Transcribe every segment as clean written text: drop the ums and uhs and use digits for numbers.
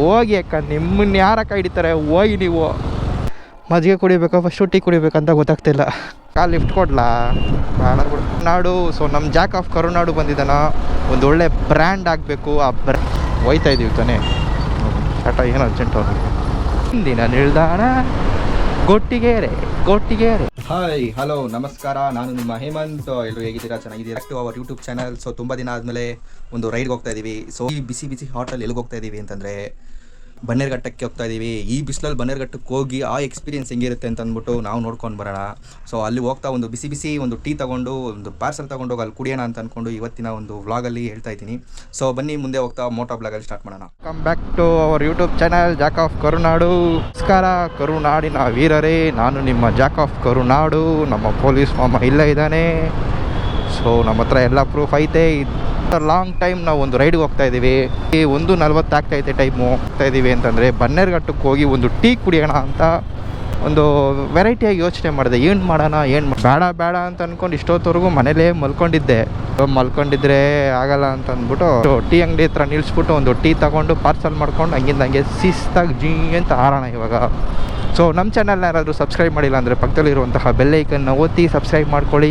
ಹೋಗಿ ಅಕ್ಕ, ನಿಮ್ಮನ್ನ ಯಾರಕ್ಕ ಹಿಡಿತಾರೆ? ಹೋಗಿ ನೀವು. ಮಜ್ಜಿಗೆ ಕುಡಿಬೇಕಾ ಫಸ್ಟು ಟೀ ಕುಡಿಬೇಕಂತ ಗೊತ್ತಾಗ್ತಿಲ್ಲ. ಲಿಫ್ಟ್ ಕೊಡ್ಲಾ? ಬೇಡ ಬಿಡು. ನಾಡು. ಸೊ ನಮ್ಮ ಜಾಕ್ ಆಫ್ ಕರುನಾಡು ಬಂದಿದ್ದಾನ. ಒಂದು ಒಳ್ಳೆ ಬ್ರ್ಯಾಂಡ್ ಆಗಬೇಕು. ಆ ಹೋಯ್ತಾ ಇದ್ದೀವಿ ತಾನೇ. ಟಾಟ ಏನು ಅರ್ಜೆಂಟ್ ಅವ್ರಿಗೆ. ಹಿಂದಿನ ನಿಲ್ದಾಣ ಗೊಟ್ಟಿಗೆರೆ. ಹಾಯ್, ಹಲೋ, ನಮಸ್ಕಾರ. ನಾನು ನಿಮ್ಮ ಹೇಮಂತ್. ಎಲ್ಲರೂ ಹೇಗಿದ್ದೀರಾ? ಚೆನ್ನಾಗಿದ್ದೀರಾ? To our YouTube channel. So ತುಂಬ ದಿನ ಆದಮೇಲೆ ಒಂದು ರೈಡ್ಗೆ ಹೋಗ್ತಾ ಇದ್ದೀವಿ. ಸೊ ಈ ಬಿಸಿ ಹಾಟಲ್ಲಿ ಎಲ್ಲಿಗೆ ಹೋಗ್ತಾ ಇದ್ದೀವಿ ಅಂತಂದರೆ ಬನ್ನೇರುಘಟ್ಟಕ್ಕೆ ಹೋಗ್ತಾ ಇದ್ದೀವಿ. ಈ ಬಿಸಿಲಲ್ಲಿ ಬನ್ನೇರುಘಟ್ಟಕ್ಕೆ ಹೋಗಿ ಆ ಎಕ್ಸ್ಪೀರಿಯನ್ಸ್ ಹೆಂಗಿರುತ್ತೆ ಅಂತ ಅಂದ್ಬಿಟ್ಟು ನಾವು ನೋಡ್ಕೊಂಡು ಬರೋಣ. ಸೊ ಅಲ್ಲಿ ಹೋಗ್ತಾ ಒಂದು ಬಿಸಿ ಒಂದು ಟೀ ತೊಗೊಂಡು ಒಂದು ಪಾರ್ಸಲ್ ತೊಗೊಂಡೋಗಿ ಅಲ್ಲಿ ಕುಡಿಯೋಣ ಅಂತ ಅಂದ್ಕೊಂಡು ಇವತ್ತಿನ ಒಂದು ವ್ಲಾಗಲ್ಲಿ ಹೇಳ್ತಾ ಇದ್ದೀನಿ. ಸೊ ಬನ್ನಿ ಮುಂದೆ ಹೋಗ್ತಾ ಮೋಟೋ ಬ್ಲಾಗಲ್ಲಿ ಸ್ಟಾರ್ಟ್ ಮಾಡೋಣ. Come back to our YouTube channel Jack of Karunadu. ನಮಸ್ಕಾರ ಕರುನಾಡಿನ ವೀರರೇ, ನಾನು ನಿಮ್ಮ ಜಾಕ್ ಆಫ್ ಕರುನಾಡು. ನಮ್ಮ ಪೊಲೀಸ್ ಮಾಮ ಇಲ್ಲೇ ಇದ್ದಾನೆ. ಸೊ ನಮ್ಮ ಹತ್ರ ಎಲ್ಲ ಪ್ರೂಫ್ ಐತೆ. ಲಾಂಗ್ ಟೈಮ್ ನಾವು ಒಂದು ರೈಡ್ಗೆ ಹೋಗ್ತಾ ಇದ್ದೀವಿ. 1:40 ಆಗ್ತಾಯಿದೆ ಟೈಮು. ಹೋಗ್ತಾ ಇದ್ದೀವಿ ಅಂತಂದರೆ ಬನ್ನೇರುಘಟ್ಟಕ್ಕೆ ಹೋಗಿ ಒಂದು ಟೀ ಕುಡಿಯೋಣ ಅಂತ ಒಂದು ವೆರೈಟಿಯಾಗಿ ಯೋಚನೆ ಮಾಡಿದೆ. ಏನು ಮಾಡೋಣ, ಬೇಡ ಅಂತ ಅಂದ್ಕೊಂಡು ಇಷ್ಟೊತ್ತವರೆಗೂ ಮನೇಲೇ ಮಲ್ಕೊಂಡಿದ್ರೆ ಆಗಲ್ಲ ಅಂತ ಅಂದ್ಬಿಟ್ಟು ಟೀ ಅಂಗಡಿ ಹತ್ರ ನಿಲ್ಲಿಸ್ಬಿಟ್ಟು ಒಂದು ಟೀ ತಗೊಂಡು ಪಾರ್ಸಲ್ ಮಾಡ್ಕೊಂಡು ಹಂಗೆ ಶಿಸ್ತಾಗಿ ಜೀ ಅಂತ ಆರೋಣ ಇವಾಗ. ಸೊ ನಮ್ಮ ಚಾನಲ್ನ ಯಾರಾದರೂ ಸಬ್ಸ್ಕ್ರೈಬ್ ಮಾಡಿಲ್ಲ ಅಂದರೆ ಪಕ್ಕದಲ್ಲಿರುವಂತಹ ಬೆಲ್ಲೈಕನ್ನ ಒತ್ತಿ ಸಬ್ಸ್ಕ್ರೈಬ್ ಮಾಡ್ಕೊಳ್ಳಿ.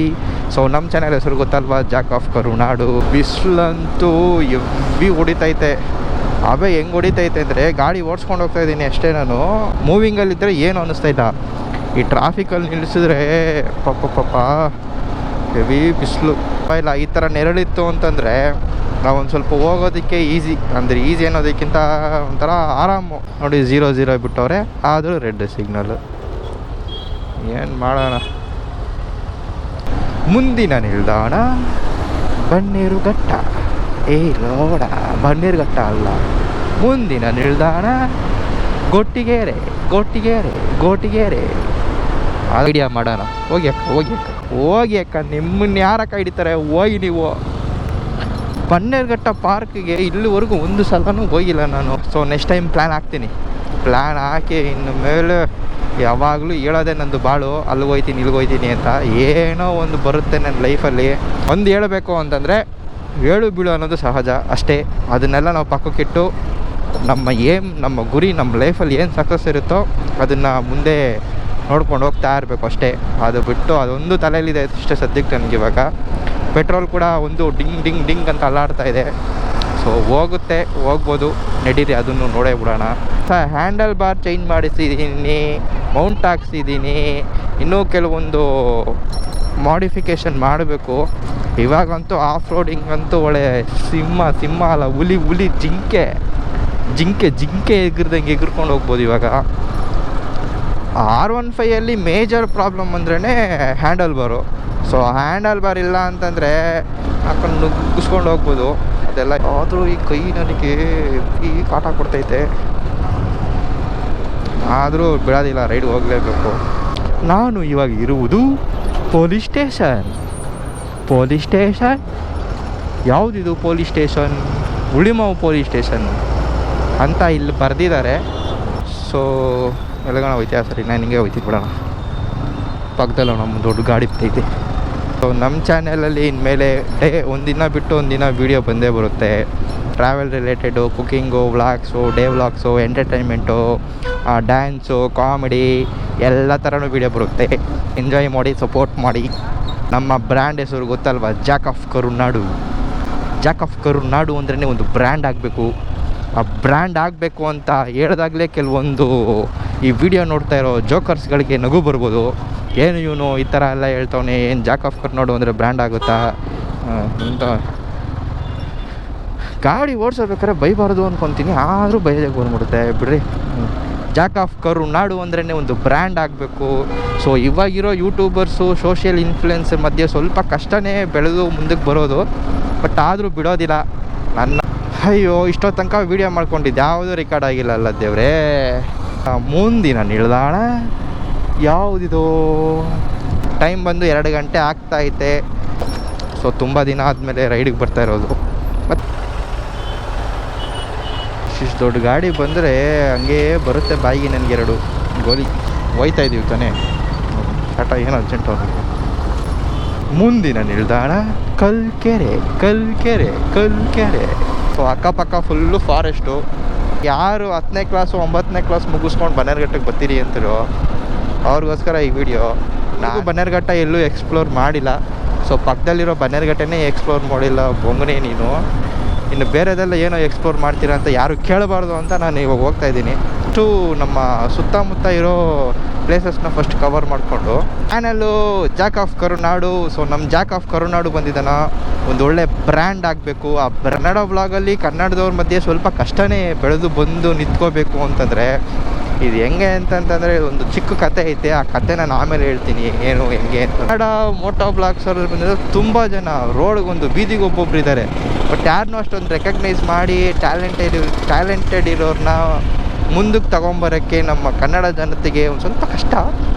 ಸೊ ನಮ್ಮ ಚಾನಲ್ ಹೆಸರು ಗೊತ್ತಲ್ವಾ, ಜಾಕ್ ಆಫ್ ಕರುನಾಡು. ಬಿಸಿಲಂತೂ ಎವ್ವಿ ಹೊಡಿತೈತೆ. ಹೆಂಗೆ ಹೊಡಿತೈತೆ ಅಂದರೆ ಗಾಡಿ ಓಡಿಸ್ಕೊಂಡು ಹೋಗ್ತಾ ಇದ್ದೀನಿ ಅಷ್ಟೇ. ನಾನು ಮೂವಿಂಗಲ್ಲಿದ್ದರೆ ಏನು ಅನ್ನಿಸ್ತಾಯಿಲ್ಲ. ಈ ಟ್ರಾಫಿಕಲ್ಲಿ ನಿಲ್ಲಿಸಿದ್ರೆ ಪಾಪ ಹೆವಿ ಬಿಸಿಲು. ಇಲ್ಲ ಈ ಥರ ನೆರಳಿತ್ತು ಅಂತಂದರೆ ನಾವೊಂದು ಸ್ವಲ್ಪ ಹೋಗೋದಕ್ಕೆ ಈಸಿ ಅನ್ನೋದಕ್ಕಿಂತ ಒಂಥರ ಆರಾಮು. ನೋಡಿ 0 ಬಿಟ್ಟವ್ರೆ, ಆದರೂ ರೆಡ್ ಸಿಗ್ನಲ್ಲು. ಏನು ಮಾಡೋಣ. ಮುಂದಿನ ನಿಲ್ದಾಣ ಬನ್ನೇರುಘಟ್ಟ. ಲೋಡ, ಬನ್ನೇರುಘಟ್ಟ ಅಲ್ಲ. ಮುಂದಿನ ನಿಲ್ದಾಣ ಗೊಟ್ಟಿಗೆರೆ. ಐಡಿಯಾ ಮಾಡೋಣ. ಹೋಗಿ ಅಕ್ಕ, ನಿಮ್ಮನ್ನ ಯಾರಕ್ಕ ಹಿಡಿತಾರೆ? ಹೋಗಿ ನೀವು. ಬನ್ನೇರುಘಟ್ಟ ಪಾರ್ಕ್ಗೆ ಇಲ್ಲಿವರೆಗೂ ಒಂದು ಸಲನೂ ಹೋಗಿಲ್ಲ ನಾನು. ಸೊ ನೆಕ್ಸ್ಟ್ ಟೈಮ್ ಪ್ಲ್ಯಾನ್ ಹಾಕಿ ಇನ್ನು ಮೇಲೆ ಯಾವಾಗಲೂ ಹೇಳೋದೇ ನಂದು ಬಾಳು. ಅಲ್ಲಿಗೆ ಹೋಗ್ತೀನಿ ಅಂತ. ಏನೋ ಒಂದು ಬರುತ್ತೆ ನನ್ನ ಲೈಫಲ್ಲಿ. ಒಂದು ಹೇಳಬೇಕು ಅಂತಂದರೆ ಏಳು ಬೀಳು ಅನ್ನೋದು ಸಹಜ ಅಷ್ಟೇ. ಅದನ್ನೆಲ್ಲ ನಾವು ಪಕ್ಕಕ್ಕಿಟ್ಟು ನಮ್ಮ ಗುರಿ, ನಮ್ಮ ಲೈಫಲ್ಲಿ ಏನು ಸಕ್ಸಸ್ ಇರುತ್ತೋ ಅದನ್ನು ಮುಂದೆ ನೋಡ್ಕೊಂಡು ಹೋಗ್ತಾ ಇರಬೇಕು ಅಷ್ಟೇ. ಅದು ಬಿಟ್ಟು ಅದೊಂದು ತಲೆಯಲ್ಲಿದೆ ಅಷ್ಟೇ ಸದ್ಯಕ್ಕೆ ನನಗೆ. ಇವಾಗ ಪೆಟ್ರೋಲ್ ಕೂಡ ಒಂದು ಡಿಂಗ್ ಅಂತ ಅಲ್ಲಾಡ್ತಾ ಇದೆ. ಸೊ ಹೋಗ್ಬೋದು, ನಡೀರಿ, ಅದನ್ನು ನೋಡೇ ಬಿಡೋಣ. ಹ್ಯಾಂಡಲ್ ಬಾರ್ ಚೇಂಜ್ ಮಾಡಿಸಿದ್ದೀನಿ, ಮೌಂಟ್ ಹಾಕ್ಸಿದ್ದೀನಿ, ಇನ್ನೂ ಕೆಲವೊಂದು ಮಾಡಿಫಿಕೇಷನ್ ಮಾಡಬೇಕು. ಇವಾಗಂತೂ ಆಫ್ ರೋಡಿಂಗ್ ಅಂತೂ ಒಳ್ಳೆ ಸಿಂಹ ಅಲ್ಲ, ಹುಲಿ ಜಿಂಕೆ ಎಗರ್ಕೊಂಡು ಹೋಗ್ಬೋದು ಇವಾಗ. R15 ಮೇಜರ್ ಪ್ರಾಬ್ಲಮ್ ಅಂದ್ರೇ ಹ್ಯಾಂಡಲ್ ಬಾರು. ಸೊ ಹ್ಯಾಂಡಲ್ ಬಾರ್ ಇಲ್ಲ ಅಂತಂದರೆ ಹಾಕೊಂಡು ನುಗ್ಗಿಸ್ಕೊಂಡು ಹೋಗ್ಬೋದು. ಅದೆಲ್ಲ ಆದರೂ ಈ ಕೈ ನನಗೆ ಈ ಕಾಟ ಕೊಡ್ತೈತೆ. ಆದರೂ ಬಿಡೋದಿಲ್ಲ, ರೈಡ್ ಹೋಗಲೇಬೇಕು. ನಾನು ಇವಾಗ ಇರುವುದು ಪೊಲೀಸ್ ಸ್ಟೇಷನ್. ಯಾವುದಿದು police station? Ulimavu police station ಅಂತ ಇಲ್ಲಿ ಬರೆದಿದ್ದಾರೆ. ಸೊ ಎಲ್ಲಿಗೋಣ ಹೋಯ್ತಾ? ಸರಿ, ನಾನು ಹಿಂಗೆ ಹೋಯ್ತೀನಿ ಬಿಡೋಣ. ಪಕ್ಕದಲ್ಲ ನಮ್ಮ ದೊಡ್ಡ ಗಾಡಿ ಬರ್ತೈತಿ. ಸೊ ನಮ್ಮ ಚಾನಲಲ್ಲಿ ಇನ್ಮೇಲೆ ಒಂದಿನ ಬಿಟ್ಟು ಒಂದಿನ ವೀಡಿಯೋ ಬಂದೇ ಬರುತ್ತೆ. Travel related, cooking, vlogs, day vlogs, entertainment, dance, comedy ಎಲ್ಲ ಥರನೂ ವೀಡಿಯೋ ಬರುತ್ತೆ. ಎಂಜಾಯ್ ಮಾಡಿ, ಸಪೋರ್ಟ್ ಮಾಡಿ. ನಮ್ಮ ಬ್ರ್ಯಾಂಡ್ ಹೆಸರು ಗೊತ್ತಲ್ವ, ಜಾಕ್ ಆಫ್ ಕರುನಾಡು ಅಂದ್ರೇ ಒಂದು ಬ್ರ್ಯಾಂಡ್ ಆಗಬೇಕು. ಆ ಬ್ರ್ಯಾಂಡ್ ಆಗಬೇಕು ಅಂತ ಹೇಳಿದಾಗಲೇ ಕೆಲವೊಂದು ಈ ವಿಡಿಯೋ ನೋಡ್ತಾ ಇರೋ ಜೋಕರ್ಸ್ಗಳಿಗೆ ನಗು ಬರ್ಬೋದು. ಏನು ಇವನು ಈ ಥರ ಎಲ್ಲ ಹೇಳ್ತವನೆ, ಏನು ಜಾಕ್ ಆಫ್ ಕರುನಾಡು ಅಂದರೆ ಬ್ರ್ಯಾಂಡ್ ಆಗುತ್ತಾ ಅಂತ. ಗಾಡಿ ಓಡಿಸೋಬೇಕಾದ್ರೆ ಬೈಬಾರ್ದು ಅಂದ್ಕೊತೀನಿ, ಆದರೂ ಬೈಯೋದಕ್ಕೆ ಬಂದ್ಬಿಡುತ್ತೆ. ಬಿಡ್ರಿ, ಜಾಕ್ ಆಫ್ ಕರುನಾಡು ಅಂದ್ರೇ ಒಂದು ಬ್ರ್ಯಾಂಡ್ ಆಗಬೇಕು. ಸೊ ಇವಾಗಿರೋ ಯೂಟ್ಯೂಬರ್ಸು, ಸೋಷಿಯಲ್ ಇನ್ಫ್ಲುಯೆನ್ಸರ್ ಮಧ್ಯೆ ಸ್ವಲ್ಪ ಕಷ್ಟನೇ ಬೆಳೆದು ಮುಂದಕ್ಕೆ ಬರೋದು. ಬಟ್ ಆದರೂ ಬಿಡೋದಿಲ್ಲ. ಅಯ್ಯೋ, ಇಷ್ಟೋ ತನಕ ವೀಡಿಯೋ ಮಾಡ್ಕೊಂಡಿದ್ದು ಯಾವುದೂ ರೆಕಾರ್ಡ್ ಆಗಿಲ್ಲಲ್ಲ ದೇವ್ರೇ. ಮುಂದಿನ ನಿಲ್ದಾಣ ಯಾವುದಿದು? ಟೈಮ್ ಬಂದು 2 ಗಂಟೆ ಆಗ್ತಾಯಿದೆ. ಸೊ ತುಂಬ ದಿನ ಆದಮೇಲೆ ರೈಡಿಗೆ ಬರ್ತಾ ಇರೋದು. ಮತ್ತು ಇಷ್ಟು ದೊಡ್ಡ ಗಾಡಿ ಬಂದರೆ ಹಂಗೇ ಬರುತ್ತೆ ಬಾಯಿಗೆ ನನಗೆ 2 ಗೋಲಿ. ಹೋಯ್ತಾ ಇದ್ದೀವಿ ತಾನೇ. ಟಾಟ ಏನು ಅರ್ಜೆಂಟ್ ಅವ್ರಿಗೆ. ಮುಂದಿನ ನಿಲ್ದಾಣ ಕಲ್ಕೆರೆ. ಸೊ ಅಕ್ಕಪಕ್ಕ ಫುಲ್ಲು ಫಾರೆಸ್ಟು. ಯಾರು 10ನೇ ಕ್ಲಾಸು 9ನೇ ಕ್ಲಾಸ್ ಮುಗಿಸ್ಕೊಂಡು ಬನ್ನೇರುಘಟ್ಟಕ್ಕೆ ಬರ್ತೀರಿ ಅಂತೀರೋ ಅವ್ರಿಗೋಸ್ಕರ ಈ ವಿಡಿಯೋ. ನಾನು ಬನ್ನೇರುಘಟ್ಟ ಎಲ್ಲೂ ಎಕ್ಸ್ಪ್ಲೋರ್ ಮಾಡಿಲ್ಲ. ಸೊ ಪಕ್ಕದಲ್ಲಿರೋ ಬನ್ನೇರುಘಟ್ಟನೇ ಎಕ್ಸ್ಪ್ಲೋರ್ ಮಾಡಿಲ್ಲ. ಬೊಂಗನೆ ನೀನು ಇನ್ನು ಬೇರೆದೆಲ್ಲ ಏನೋ ಎಕ್ಸ್ಪ್ಲೋರ್ ಮಾಡ್ತೀರಾ ಅಂತ ಯಾರು ಕೇಳಬಾರ್ದು ಅಂತ ನಾನು ಇವಾಗ ಹೋಗ್ತಾಯಿದ್ದೀನಿ. ಅಷ್ಟು ನಮ್ಮ ಸುತ್ತಮುತ್ತ ಇರೋ ಪ್ಲೇಸಸ್ನ ಫಸ್ಟ್ ಕವರ್ ಮಾಡಿಕೊಂಡು channel Jack of Karunadu. So ನಮ್ಮ ಜಾಕ್ ಆಫ್ ಕರುನಾಡು ಬಂದಿದ್ದಾನ, ಒಂದು ಒಳ್ಳೆ ಬ್ರ್ಯಾಂಡ್ ಆಗಬೇಕು. ಆ ಕನ್ನಡ ವ್ಲಾಗಲ್ಲಿ ಕನ್ನಡದವ್ರ ಮಧ್ಯೆ ಸ್ವಲ್ಪ ಕಷ್ಟನೇ ಬೆಳೆದು ಬಂದು ನಿಂತ್ಕೋಬೇಕು ಅಂತಂದರೆ ಇದು ಹೆಂಗೆ ಅಂತಂತಂದರೆ ಒಂದು ಚಿಕ್ಕ ಕತೆ ಐತೆ. ಆ ಕತೆ ನಾನು ಆಮೇಲೆ ಹೇಳ್ತೀನಿ ಏನು ಹೆಂಗೆ ಅಂತ. ಕನ್ನಡ ಮೋಟೋ ಬ್ಲಾಗ್ಸರ್ ಬಂದಿರೋ ತುಂಬ ಜನ ರೋಡ್ಗೊಂದು ಬೀದಿಗೆ ಒಬ್ಬೊಬ್ರು ಇದ್ದಾರೆ. ಬಟ್ ಯಾರನ್ನೂ ಅಷ್ಟೊಂದು ರೆಕಗ್ನೈಸ್ ಮಾಡಿ ಟ್ಯಾಲೆಂಟೆಡ್ ಇರೋರನ್ನ ಮುಂದಕ್ಕೆ ತೊಗೊಂಬರೋಕ್ಕೆ ನಮ್ಮ ಕನ್ನಡ ಜನತೆಗೆ ಒಂದು ಸ್ವಲ್ಪ ಕಷ್ಟ.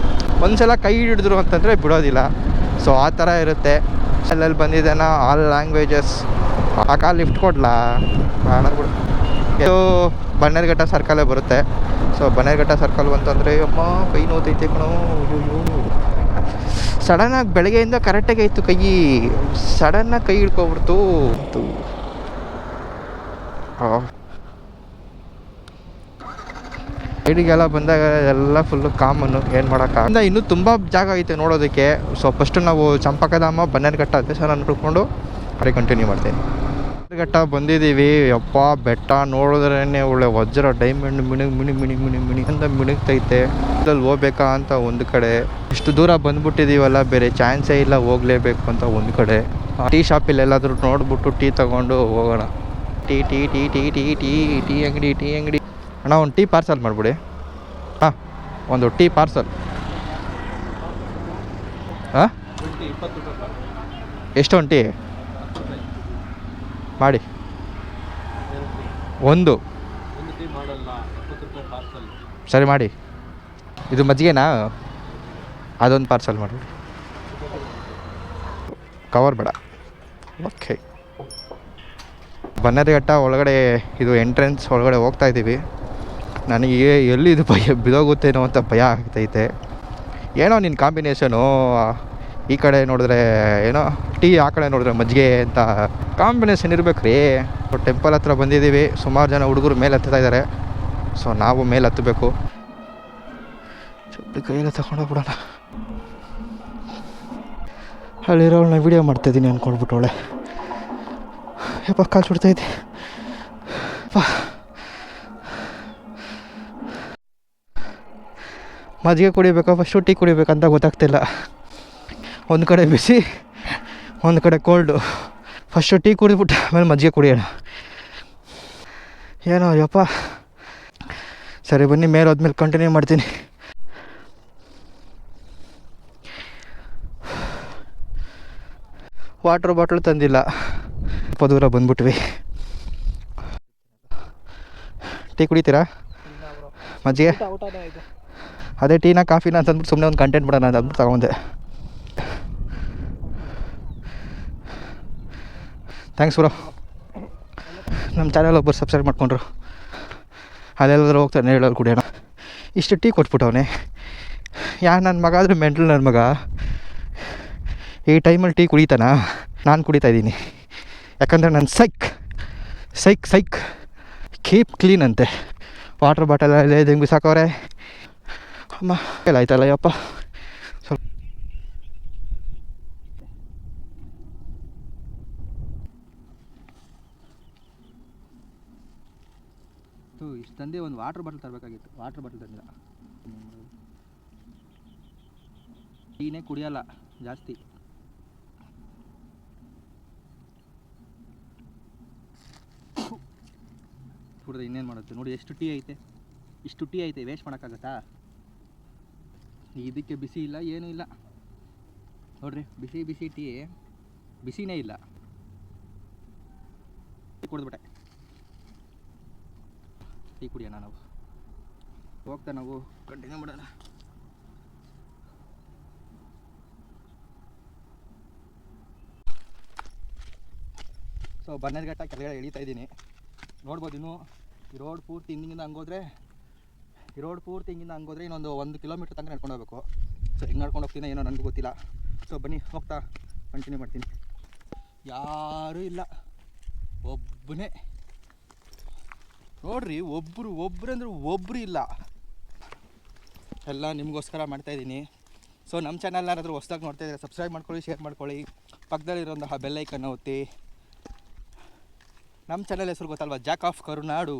ಒಂದು ಸಲ ಕೈ ಹಿಡಿದ್ರು ಅಂತಂದರೆ ಬಿಡೋದಿಲ್ಲ. ಸೊ ಆ ಥರ ಇರುತ್ತೆ. ಅಲ್ಲಲ್ಲಿ ಬಂದಿದ್ದಾನ ಆಲ್ ಲ್ಯಾಂಗ್ವೇಜಸ್. ಆ ಕಾಲು ಲಿಫ್ಟ್ ಕೊಡಲಾ ಬೇಡ ಬಿಡು. ಇದು ಬನ್ನೇರುಘಟ್ಟ ಸರ್ಕಲೇ ಬರುತ್ತೆ. ಸೊ ಬನ್ನೇರುಘಟ್ಟ ಸರ್ಕಲ್ ಬಂತಂದರೆ ಅಮ್ಮ ಕೈ ನೋತೈತೆ ಕಣೋ. ಅಯ್ಯೋ ಸಡನ್ನಾಗಿ ಬೆಳಗ್ಗೆಯಿಂದ ಕರೆಕ್ಟಾಗಿ ಆಯಿತು ಕೈ. ಸಡನ್ನಾಗಿ ಕೈ ಹಿಡ್ಕೊಬಿಡ್ತು. ಸೈಡಿಗೆಲ್ಲ ಬಂದಾಗ ಎಲ್ಲ ಫುಲ್ಲು ಕಾಮನ್ನು ಏನು ಮಾಡೋಕ್ಕಾಗ. ಇನ್ನೂ ತುಂಬ ಜಾಗ ಐತೆ ನೋಡೋದಕ್ಕೆ. ಸೊ ಫಸ್ಟು ನಾವು ಚಂಪಕಧಾಮ ಬನ್ನೇರುಘಟ್ಟ ದೇವಸ್ಥಾನ ನೋಡ್ಕೊಂಡು ಅದೇ ಕಂಟಿನ್ಯೂ ಮಾಡ್ತೇನೆ. ಬನ್ನೇರುಘಟ್ಟ ಬಂದಿದ್ದೀವಿ. ಯಪ್ಪ ಬೆಟ್ಟ ನೋಡಿದ್ರೇ ಒಳ್ಳೆ ವಜ್ರ ಡೈಮಂಡ್ ಮಿಣಿ ಅಂತ ಮಿಣುಗ್ತೈತೆ. ಇದ್ರಲ್ಲಿ ಹೋಗ್ಬೇಕಾ ಅಂತ ಒಂದು ಕಡೆ, ಇಷ್ಟು ದೂರ ಬಂದುಬಿಟ್ಟಿದ್ದೀವಲ್ಲ ಬೇರೆ ಚಾನ್ಸೇ ಇಲ್ಲ ಹೋಗಲೇಬೇಕು ಅಂತ ಒಂದು ಕಡೆ. ಟೀ ಶಾಪಿಲ್ಲಿ ಎಲ್ಲಾದರೂ ನೋಡ್ಬಿಟ್ಟು ಟೀ ತೊಗೊಂಡು ಹೋಗೋಣ. Tea tea tea tea tea tea tea ಅಂಗಡಿ ಅಣ್ಣ ಒಂದು ಟೀ ಪಾರ್ಸಲ್ ಮಾಡಿಬಿಡಿ. ಹಾಂ ಒಂದು ಟೀ ಪಾರ್ಸಲ್. ಹಾಂ ಎಷ್ಟು ಒಂದು ಟೀ ಮಾಡಿ? ಒಂದು ಸರಿ ಮಾಡಿ. ಇದು ಮಜ್ಜಿಗೆನಾ? ಅದೊಂದು ಪಾರ್ಸಲ್ ಮಾಡಿಬಿಡಿ. ಕವರ್ ಬೇಡ. ಓಕೆ. ಬನ್ನೇರುಘಟ್ಟ ಒಳಗಡೆ ಇದು ಎಂಟ್ರೆನ್ಸ್ ಒಳಗಡೆ ಹೋಗ್ತಾ ಇದ್ದೀವಿ. ನನಗೆ ಎಲ್ಲಿ ಇದು ಭಯ ಬಿದೋಗುತ್ತೇನೋ ಅಂತ ಭಯ ಆಗ್ತೈತೆ. ಏನೋ ನಿನ್ನ ಕಾಂಬಿನೇಷನು ಈ ಕಡೆ ನೋಡಿದ್ರೆ ಏನೋ ಟೀ, ಆ ಕಡೆ ನೋಡಿದ್ರೆ ಮಜ್ಜಿಗೆ ಅಂತ ಕಾಂಬಿನೇಷನ್ ಇರ್ಬೇಕು ರೀ. ಟೆಂಪಲ್ ಹತ್ರ ಬಂದಿದ್ದೀವಿ. ಸುಮಾರು ಜನ ಹುಡುಗರು ಮೇಲೆ ಹತ್ತಾ ಇದ್ದಾರೆ. ಸೊ ನಾವು ಮೇಲೆ ಹತ್ತಬೇಕು. ಚುಟ್ಟಿ ಕೈಯೆಲ್ಲ ತಗೊಂಡೋಗ್ಬಿಡೋಣ. ಅಲ್ಲಿರೋಳನ್ನ ವೀಡಿಯೋ ಮಾಡ್ತಾಯಿದ್ದೀನಿ ಅಂದ್ಕೊಂಡ್ಬಿಟ್ಟವಳೆ. ಯಪ್ಪ ಕಾಲು ಸುಡ್ತೈತೆ. ಮಜ್ಜಿಗೆ ಕುಡಿಬೇಕಾ ಫಸ್ಟು ಟೀ ಕುಡಿಬೇಕಂತ ಗೊತ್ತಾಗ್ತಿಲ್ಲ. ಒಂದು ಕಡೆ ಬಿಸಿ, ಒಂದು ಕಡೆ ಕೋಲ್ಡು. ಫಸ್ಟು ಟೀ ಕುಡಿದ್ಬಿಟ್ಟು ಆಮೇಲೆ ಮಜ್ಜಿಗೆ ಕುಡಿಯೋಣ. ಏನೋ ಯಪ್ಪ. ಸರಿ ಬನ್ನಿ ಮೇಲೆ ಹೋದ್ಮೇಲೆ ಕಂಟಿನ್ಯೂ ಮಾಡ್ತೀನಿ. ವಾಟ್ರ್ ಬಾಟ್ಲ್ ತಂದಿಲ್ಲ. ಸ್ವಲ್ಪ ದೂರ ಬಂದ್ಬಿಟ್ವಿ. ಟೀ ಕುಡಿತೀರಾ? ಮಜ್ಜಿಗೆ? ಅದೇ ಟೀನಾ ಕಾಫಿನ ಅಂತಂದ್ಬಿಟ್ಟು ಸುಮ್ಮನೆ ಒಂದು ಕಂಟೆಂಟ್ ಬಿಡೋಣ ಅಂತ ಅಂದ್ಬಿಟ್ಟು ತಗೊಂಡೆ. Thanks bro. ನಮ್ಮ ಚಾನಲ್ ಒಬ್ಬರು ಸಬ್ಸ್ಕ್ರೈಬ್ ಮಾಡ್ಕೊಂಡ್ರು. ಅಲ್ಲೆಲ್ಲಾದ್ರೂ ಹೋಗ್ತಾನೆ ಹೇಳೋರು ಕುಡಿಯೋಣ. ಇಷ್ಟು ಟೀ ಕೊಟ್ಬಿಟ್ಟವನೆ. ನನ್ನ ಮಗ ಆದರೆ ಮೆಂಟಲ್. ನನ್ನ ಮಗ ಈ ಟೈಮಲ್ಲಿ ಟೀ ಕುಡಿತಾನಾ? ನಾನು ಕುಡಿತಾಯಿದ್ದೀನಿ. ಯಾಕಂದರೆ ನಾನು ಸೈಕ್ ಕೀಪ್ ಕ್ಲೀನ್ ಅಂತೆ. ವಾಟ್ರ್ ಬಾಟಲ್ ಎಲ್ಲ ಹೆಂಗೆ ಬಿಸಾಕವ್ರೆ ಅಮ್ಮ. ಎಲ್ಲ ಆಯ್ತಲ್ಲ ಯಪ್ಪ. ಸ್ವಲ್ಪ ಇಷ್ಟು ತಂದೆ ಒಂದು ವಾಟ್ರ್ ಬಾಟಲ್ ತರಬೇಕಾಗಿತ್ತು. ವಾಟ್ರ್ ಬಾಟಲ್ ತಂದಿಲ್ಲ. ಟೀನೇ ಕುಡಿಯೋಲ್ಲ ಜಾಸ್ತಿ. ಕುಡಿದ್ರೆ ಇನ್ನೇನು ಮಾಡುತ್ತೆ ನೋಡಿ. ಎಷ್ಟು ಟೀ ಐತೆ, ಇಷ್ಟು ಟೀ ಐತೆ, ವೇಸ್ಟ್ ಮಾಡೋಕ್ಕಾಗತ್ತಾ? ಇದಕ್ಕೆ ಬಿಸಿ ಇಲ್ಲ, ಏನೂ ಇಲ್ಲ ನೋಡ್ರಿ. ಬಿಸಿ ಟೀ ಬಿಸಿನೇ ಇಲ್ಲ. ಕುಡಿದ್ಬಿಟ್ಟೆ. ಟೀ ಕುಡಿಯೋಣ ನಾವು. ಹೋಗ್ತಾ ನಾವು ಕಂಟಿನ್ಯೂ ಮಾಡೋಣ. ಸೊ ಬನ್ನೇರುಘಟ್ಟ ಕೆಳಗಡೆ ಇಳಿತಾ ಇದ್ದೀನಿ. ನೋಡ್ಬೋದು ಇನ್ನೂ ಈ ರೋಡ್ ಪೂರ್ತಿ ಹಿಂಗಿಂದ ಹಂಗೋದ್ರೆ ಇನ್ನೊಂದು 1 ಕಿಲೋಮೀಟ್ರ್ ತನಕ ನಡ್ಕೊಂಡು ಹೋಗ್ಬೇಕು. ಸೊ ಹೆಂಗೆ ನಡ್ಕೊಂಡು ಹೋಗ್ತೀನಿ ಏನೋ ನನಗೂ ಗೊತ್ತಿಲ್ಲ. ಸೊ ಬನ್ನಿ ಹೋಗ್ತಾ ಕಂಟಿನ್ಯೂ ಮಾಡ್ತೀನಿ. ಯಾರೂ ಇಲ್ಲ, ಒಬ್ಬನೇ ನೋಡ್ರಿ ಒಬ್ರು ಅಂದ್ರೆ ಒಬ್ರು ಇಲ್ಲ. ಎಲ್ಲ ನಿಮಗೋಸ್ಕರ ಮಾಡ್ತಾಯಿದ್ದೀನಿ. ಸೊ ನಮ್ಮ ಚಾನಲ್ ಯಾರಾದರೂ ಹೊಸ್ದಾಗಿ ನೋಡ್ತಾಯಿದ್ರೆ ಸಬ್ಸ್ಕ್ರೈಬ್ ಮಾಡ್ಕೊಳ್ಳಿ, ಶೇರ್ ಮಾಡ್ಕೊಳ್ಳಿ, ಪಕ್ಕದಲ್ಲಿರೋಂತಹ ಬೆಲ್ಲೈಕನ್ನು ಒತ್ತಿ. ನಮ್ಮ ಚಾನಲ್ ಹೆಸರು ಗೊತ್ತಲ್ವ, Jack of Karunadu.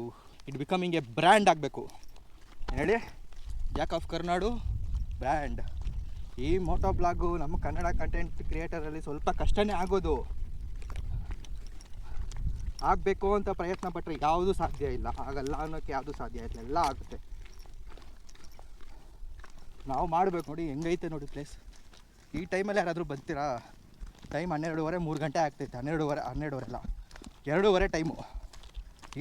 It becoming A brand ಆಗಬೇಕು ಹೇಳಿ. Jack of Karunadu brand. ಈ ಮೋಟೋ ಬ್ಲಾಗು ನಮ್ಮ ಕನ್ನಡ ಕಂಟೆಂಟ್ ಕ್ರಿಯೇಟರಲ್ಲಿ ಸ್ವಲ್ಪ ಕಷ್ಟನೇ ಆಗೋದು. ಆಗಬೇಕು ಅಂತ ಪ್ರಯತ್ನ ಪಟ್ಟರೆ ಯಾವುದೂ ಸಾಧ್ಯ ಇಲ್ಲ, ಆಗಲ್ಲ ಅನ್ನೋಕ್ಕೆ ಯಾವುದೂ ಸಾಧ್ಯ ಇಲ್ಲ, ಎಲ್ಲ ಆಗುತ್ತೆ. ನಾವು ಮಾಡಬೇಕು. ನೋಡಿ ಹೆಂಗೈತೆ ನೋಡಿ ಪ್ಲೇಸ್. ಈ ಟೈಮಲ್ಲಿ ಯಾರಾದರೂ ಬರ್ತೀರಾ? ಟೈಮ್ 12:30 3 ಗಂಟೆ ಆಗ್ತೈತೆ. 12:30 ಅಲ್ಲ 2:30 ಟೈಮು.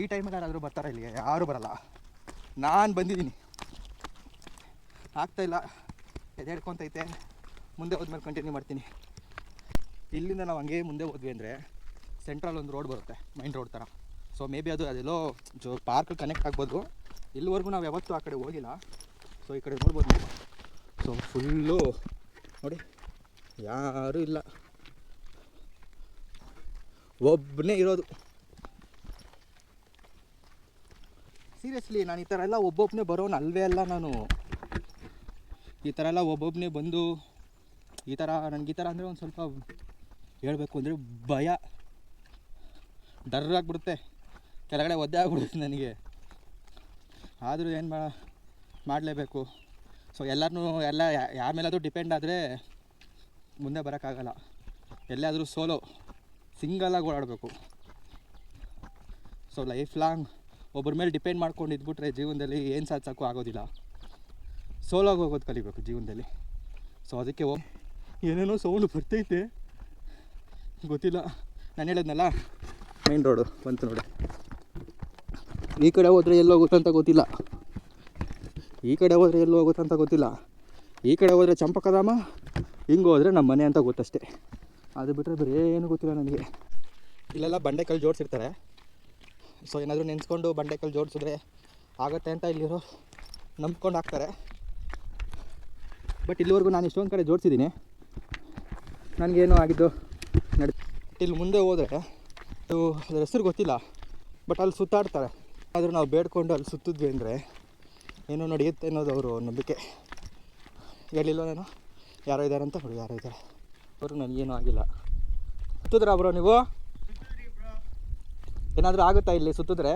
ಈ ಟೈಮಲ್ಲಿ ಯಾರಾದರೂ ಬರ್ತಾರಾ ಇಲ್ಲಿಗೆ? ಯಾರೂ ಬರಲ್ಲ. ನಾನು ಬಂದಿದ್ದೀನಿ, ಆಗ್ತಾಯಿಲ್ಲ, ಎದೇಳ್ಕೊತೈತೆ. ಮುಂದೆ ಹೋದ್ಮೇಲೆ ಕಂಟಿನ್ಯೂ ಮಾಡ್ತೀನಿ. ಇಲ್ಲಿಂದ ನಾವು ಹಂಗೆ ಮುಂದೆ ಹೋದ್ವಿ ಅಂದರೆ ಸೆಂಟ್ರಲ್ ಒಂದು ರೋಡ್ ಬರುತ್ತೆ, ಮೈನ್ ರೋಡ್ ಥರ. ಸೊ ಮೇ ಬಿ ಅದೆಲ್ಲೋ ಪಾರ್ಕ್ ಕನೆಕ್ಟ್ ಆಗ್ಬೋದು. ಇಲ್ಲಿವರೆಗೂ ನಾವು ಯಾವತ್ತೂ ಆ ಕಡೆ ಹೋಗಿಲ್ಲ. ಸೊ ಈ ಕಡೆ ನೋಡ್ಬೋದು ನೀವು. ಸೊ ಫುಲ್ಲು ನೋಡಿ, ಯಾರೂ ಇಲ್ಲ, ಒಬ್ಬನೇ ಇರೋದು. ಸೀರಿಯಸ್ಲಿ ನಾನು ಈ ಥರ ಎಲ್ಲ ಒಬ್ಬೊಬ್ಬನೇ ಬರೋನು ಅಲ್ವೇ ಅಲ್ಲ. ನಾನು ಈ ಥರ ಎಲ್ಲ ಒಬ್ಬೊಬ್ಬನೇ ಬಂದು ಈ ಥರ ನನಗೆ ಈ ಥರ ಅಂದರೆ ಒಂದು ಸ್ವಲ್ಪ ಹೇಳಬೇಕು ಅಂದರೆ ಭಯ, ಡರ್ರಾಗ್ಬಿಡುತ್ತೆ, ಕೆಳಗಡೆ ಒದ್ದೆ ಆಗ್ಬಿಡುತ್ತೆ ನನಗೆ. ಆದರೂ ಏನು ಮಾಡಲೇಬೇಕು. ಸೊ ಎಲ್ಲರೂ ಯಾರ ಮೇಲಾದರೂ ಡಿಪೆಂಡ್ ಆದರೆ ಮುಂದೆ ಬರೋಕ್ಕಾಗಲ್ಲ. ಎಲ್ಲಾದರೂ ಸೋಲೋ ಸಿಂಗಲಾಗಿ ಓಡಾಡಬೇಕು. ಸೊ ಲೈಫ್ ಲಾಂಗ್ ಒಬ್ಬರ ಮೇಲೆ ಡಿಪೆಂಡ್ ಮಾಡ್ಕೊಂಡು ಇದ್ಬಿಟ್ರೆ ಜೀವನದಲ್ಲಿ ಏನು ಸಾಧಿಸೋಕ್ಕೂ ಆಗೋದಿಲ್ಲ. ಸೋಲೋಗಿ ಹೋಗೋದು ಕಲಿಬೇಕು ಜೀವನದಲ್ಲಿ. ಸೊ ಅದಕ್ಕೆ ಏನೇನೋ ಸೌಂಡು ಬರ್ತೈತೆ, ಗೊತ್ತಿಲ್ಲ. ನಾನು ಹೇಳಿದ್ನಲ್ಲ ಮೈನ್ ರೋಡು ಬಂತು ನೋಡಿ. ಈ ಕಡೆ ಹೋದರೆ ಎಲ್ಲಿ ಹೋಗುತ್ತಂತ ಗೊತ್ತಿಲ್ಲ, ಈ ಕಡೆ ಹೋದರೆ ಎಲ್ಲಿ ಹೋಗುತ್ತಂತ ಗೊತ್ತಿಲ್ಲ. ಈ ಕಡೆ ಹೋದರೆ ಚಂಪಕಧಾಮ, ಹಿಂಗೆ ಹೋದರೆ ನಮ್ಮ ಮನೆ ಅಂತ ಗೊತ್ತಷ್ಟೇ. ಅದು ಬಿಟ್ಟರೆ ಬೇರೆ ಏನೂ ಗೊತ್ತಿಲ್ಲ ನನಗೆ. ಇಲ್ಲೆಲ್ಲ ಬಂಡೆಕಲ್ಲು ಜೋಡಿಸಿರ್ತಾರೆ. ಸೊ ಏನಾದರೂ ನೆನೆಸ್ಕೊಂಡು ಬಂಡೆಕಲ್ಲು ಜೋಡಿಸಿದ್ರೆ ಆಗುತ್ತೆ ಅಂತ ಇಲ್ಲಿರೋ ನಂಬ್ಕೊಂಡು ಹಾಕ್ತಾರೆ. ಬಟ್ ಇಲ್ಲಿವರೆಗೂ ನಾನು ಇಷ್ಟೊಂದು ಕಡೆ ಜೋಡಿಸಿದ್ದೀನಿ, ನನಗೇನು ಆಗಿದ್ದು ಇಲ್ಲಿ ಮುಂದೆ ಹೋದರೆ ಅದು ಅದ್ರ ಹೆಸರು ಗೊತ್ತಿಲ್ಲ, ಬಟ್ ಅಲ್ಲಿ ಸುತ್ತಾಡ್ತಾರೆ. ಆದರೂ ನಾವು ಬೇಡ್ಕೊಂಡು ಅಲ್ಲಿ ಸುತ್ತಿದ್ವಿ ಅಂದರೆ ಏನೋ ನಡೆಯುತ್ತೆ ಅನ್ನೋದು ಅವರು ನಂಬಿಕೆ. ಹೇಳಿಲ್ಲ ನಾನು ಯಾರೋ ಇದ್ದಾರೆ ಅಂತ. ನೋಡಿ ಯಾರೋ ಇದ್ದಾರೆ, ಅವರು ನನಗೇನೂ ಆಗಿಲ್ಲ. ಸುತ್ತಿದ್ರಾ ಬ್ರೋ ನೀವು? ಏನಾದರೂ ಆಗುತ್ತಾ ಇಲ್ಲಿ ಸುತ್ತಿದ್ರೆ?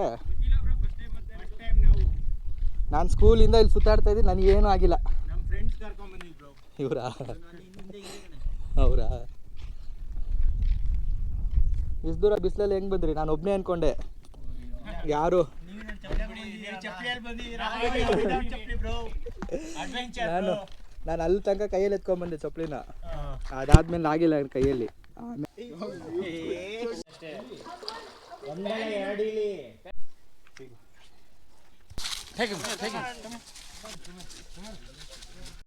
ನಾನು ಸ್ಕೂಲಿಂದ ಇಲ್ಲಿ ಸುತ್ತಾಡ್ತಾ ಇದ್ದೀನಿ, ನನಗೇನೂ ಆಗಿಲ್ಲ. ಇವರಾ? ಅವರಾ? ಇಷ್ಟು ದೂರ ಬಿಸಿಲಲ್ಲಿ ಹೆಂಗೆ ಬಂದ್ರಿ? ನಾನು ಒಬ್ಬನೇ ಅಂದ್ಕೊಂಡೆ. ಯಾರು ನಾನು ಅಲ್ಲಿ ತನಕ ಕೈಯಲ್ಲಿ ಎತ್ಕೊಂಡ್ಬಂದೆ ಚಪ್ಪಲಿನ. ಅದಾದ್ಮೇಲೆ ಆಗಿಲ್ಲ ಕೈಯಲ್ಲಿ. ಆಮೇಲೆ